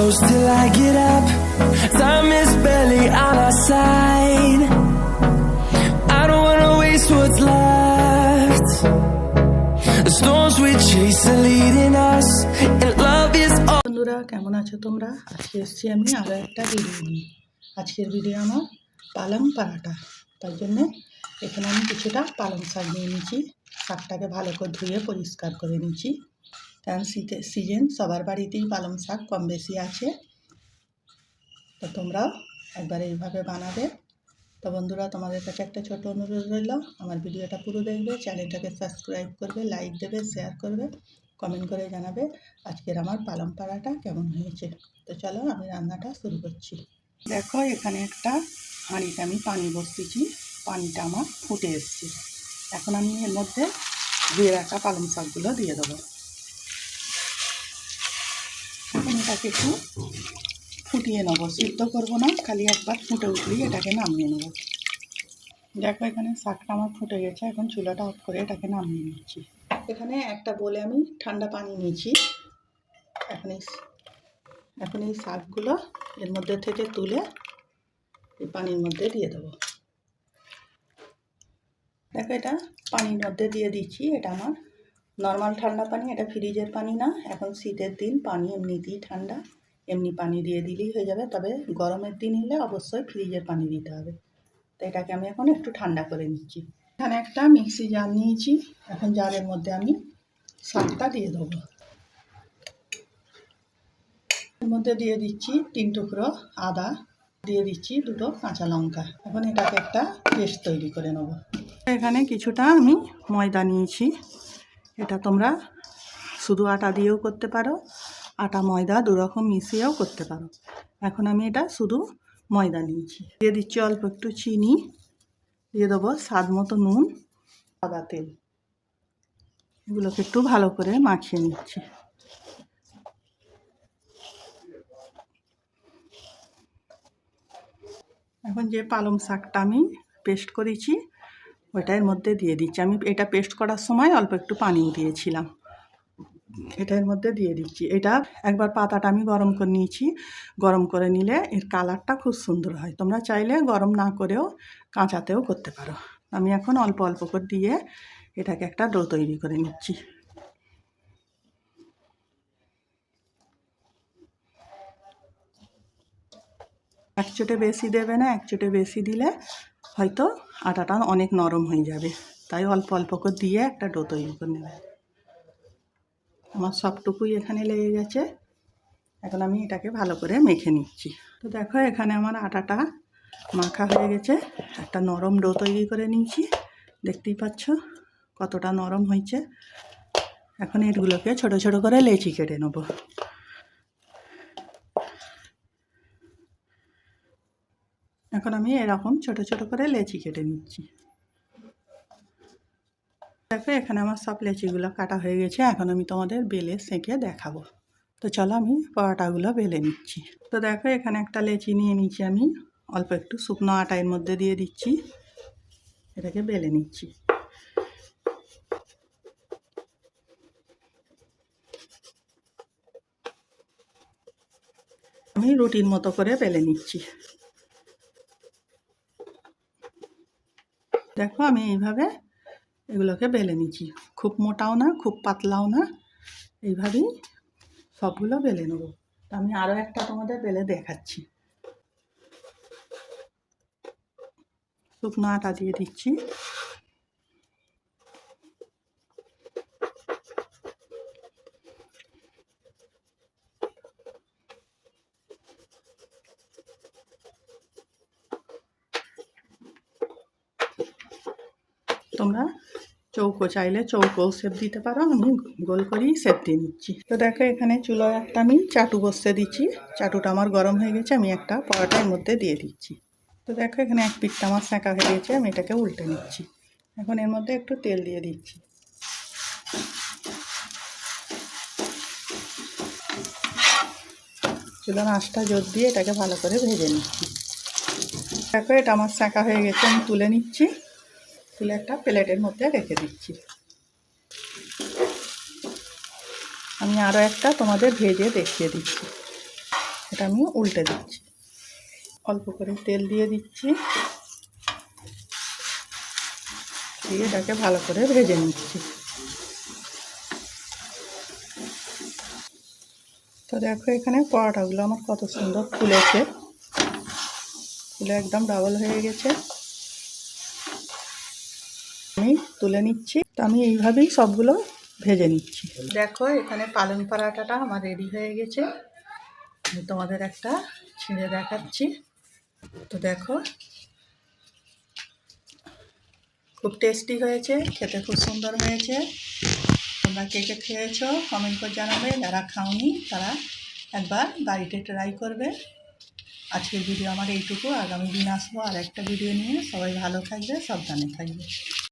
close till I get up. Time is barely on our side. I don't wanna waste what's left. The storms we chase are leading us, and love is all. বন্ধুরা কেমন আছো তোমরা? আজকে এসেছি আমি আরও একটা video নিয়ে। আজকের ভিডিও আমার পালং পরাঠা। তার জন্য এখানে আমি কিছুটা পালং শাক নিয়ে নিয়েছি। শাকটাকে ভালো করে ধুয়ে পরিষ্কার করে নিয়েছি। কারণ শীতের সিজন, সবার বাড়িতেই পালং শাক কম বেশি আছে। তো তোমরাও একবার এইভাবে বানাবে। তো বন্ধুরা তোমাদের কাছে একটা ছোট অনুরোধ রইল, আমার ভিডিওটা পুরো দেখবে, চ্যানেলটাকে সাবস্ক্রাইব করবে, লাইক দেবে, শেয়ার করবে, কমেন্ট করে জানাবে আজকের আমার পালং পরাঠা কেমন হয়েছে। তো চলো আমি রান্নাটা শুরু করছি। দেখো এখানে একটা হাঁড়িতে আমি পানি বসিয়েছি, পানিটা আমার ফুটে এসেছে। এখন আমি এর মধ্যে ধুয়ে রাখা পালং শাকগুলো দিয়ে দেবো। এখন এটাকে একটু ফুটিয়ে নেবো, সিদ্ধ করবো না, খালি একবার ফুটে উঠলেই এটাকে নামিয়ে নেবো। দেখো এখানে শাকটা আমার ফুটে গেছে, এখন চুলাটা অফ করে এটাকে নামিয়ে নিচ্ছি। এখানে একটা বলে আমি ঠান্ডা পানি নিয়েছি। এখন এই শাকগুলো এর মধ্যে থেকে তুলে এই পানির মধ্যে দিয়ে দেবো। দেখো এটা পানির মধ্যে দিয়ে দিচ্ছি। এটা আমার নর্মাল ঠান্ডা পানি, এটা ফ্রিজের পানি না। এখন শীতের দিন পানি এমনিতেই ঠান্ডা, এমনি পানি দিয়ে দিলেই হয়ে যাবে। তবে গরমের দিন হলে অবশ্যই ফ্রিজের পানি দিতে হবে। তো এটাকে আমি এখন একটু ঠান্ডা করে নিচ্ছি। এখানে একটা মিক্সি জার নিয়েছি। এখন জারের মধ্যে আমি শাকটা দিয়ে দেবো। এর মধ্যে দিয়ে দিচ্ছি 3 টুকরো আদা, দিয়ে দিচ্ছি 2টো কাঁচা লঙ্কা। এখন এটাকে একটা পেস্ট তৈরি করে নেব। এখানে কিছুটা আমি ময়দা নিয়েছি। এটা তোমরা শুধু আটা দিয়েও করতে পারো, আটা ময়দা দুরকম মিশিয়েও করতে পারো। এখন আমি এটা শুধু ময়দা নিয়েছি। দিয়ে দিচ্ছি অল্প একটু চিনি, দিয়ে দেবো স্বাদ মতো নুন, সাদা তেল। এগুলোকে একটু ভালো করে মাখিয়ে নিচ্ছি। এখন যে পালং শাকটা আমি পেস্ট করেছি ওইটা এর মধ্যে দিয়ে দিচ্ছি। আমি এটা পেস্ট করার সময় অল্প একটু পানিও দিয়েছিলাম, এটা এর মধ্যে দিয়ে দিচ্ছি। এটা একবার পাতাটা আমি গরম করে নিয়েছি। গরম করে নিলে এর কালারটা খুব সুন্দর হয়। তোমরা চাইলে গরম না করেও কাঁচাতেও করতে পারো। আমি এখন অল্প অল্প করে দিয়ে এটাকে একটা ডো তৈরি করে নিচ্ছি। এক চোটে বেশি দেবে না, এক চোটে বেশি দিলে হয়তো আটাটা অনেক নরম হয়ে যাবে। তাই অল্প অল্প করে দিয়ে একটা ডো তৈরি করে নেবে। আমার সবটুকুই এখানে লেগে গেছে। এখন আমি এটাকে ভালো করে মেখে নিচ্ছি। তো দেখো এখানে আমার আটাটা মাখা হয়ে গেছে, একটা নরম ডো তৈরি করে নিয়েছি। দেখতেই পাচ্ছ কতটা নরম হয়েছে। এখন এগুলোকে ছোট ছোট করে লেচি কেটে নেব। এখন আমি এরকম ছোট ছোট করে লেচি কেটে নিচ্ছি। দেখো এখানে আমার সব লেচিগুলো কাটা হয়ে গেছে। এখন আমি তোমাদের বেলে সেঁকে দেখাবো। তো চলো আমি পরোটাগুলো বেলে নিচ্ছি। তো দেখো এখানে একটা লেচি নিয়ে নিচ্ছি আমি, অল্প একটু শুকনো আটা এর মধ্যে দিয়ে দিচ্ছি, এটাকে বেলে নিচ্ছি। আমি রুটির মতো করে বেলে নিচ্ছি। দেখো আমি এইভাবে এগুলোকে বেলে নিচ্ছি, খুব মোটাও না খুব পাতলাও না, এইভাবেই সবগুলো বেলে নেব। তো আমি আরও একটা তোমাদের বেলে দেখাচ্ছি। শুকনো আটা দিয়ে দিচ্ছি। তোমরা চৌকো চাইলে চৌকো শেপ দিতে পারো, আমি গোল করেই শেপ দিয়ে নিচ্ছি। তো দেখো এখানে চুলায় একটা আমি চাটু বসতে দিচ্ছি। চাটুটা আমার গরম হয়ে গেছে, আমি একটা পরোটার মধ্যে দিয়ে দিচ্ছি। তো দেখো এখানে এক পিঠটা আমার সেঁকা হয়ে গেছে, আমি এটাকে উল্টে নিচ্ছি। এখন এর মধ্যে একটু তেল দিয়ে দিচ্ছি। চুলার আঁচটা জোর দিয়ে এটাকে ভালো করে ভেজে নিচ্ছি। দেখো এটা আমার সেঁকা হয়ে গেছে, আমি তুলে নিচ্ছি। তুলে একটা প্লেটের মধ্যে রেখে দিচ্ছি। আমি আরও একটা তোমাদের ভেজে দেখিয়ে দিচ্ছি। এটা আমি উল্টে দিচ্ছি। অল্প করে তেল দিয়ে দিচ্ছি, দিয়ে এটাকে ভালো করে ভেজে নিচ্ছি। তো দেখো এখানে পরোটাগুলো আমার কত সুন্দর ফুলেছে, ফুলে একদম ডাবল হয়ে গেছে। আমি তুলে নিচ্ছি। তো আমি এইভাবেই সবগুলো ভেজে নিচ্ছি। দেখো এখানে পালং পরোটাটা আমার রেডি হয়ে গেছে। আমি তোমাদের একটা ছিঁড়ে দেখাচ্ছি। তো দেখো খুব টেস্টি হয়েছে, খেতে খুব সুন্দর হয়েছে। তোমরা কে কে খেয়েছো কমেন্ট করে জানাবে, যারা খাওনি তারা একবার বাড়িতে ট্রাই করবে। আজকের ভিডিও আমার এইটুকু, আগামী দিন আসবো আর একটা ভিডিও নিয়ে। সবাই ভালো থাকবে, সাবধানে থাকবে।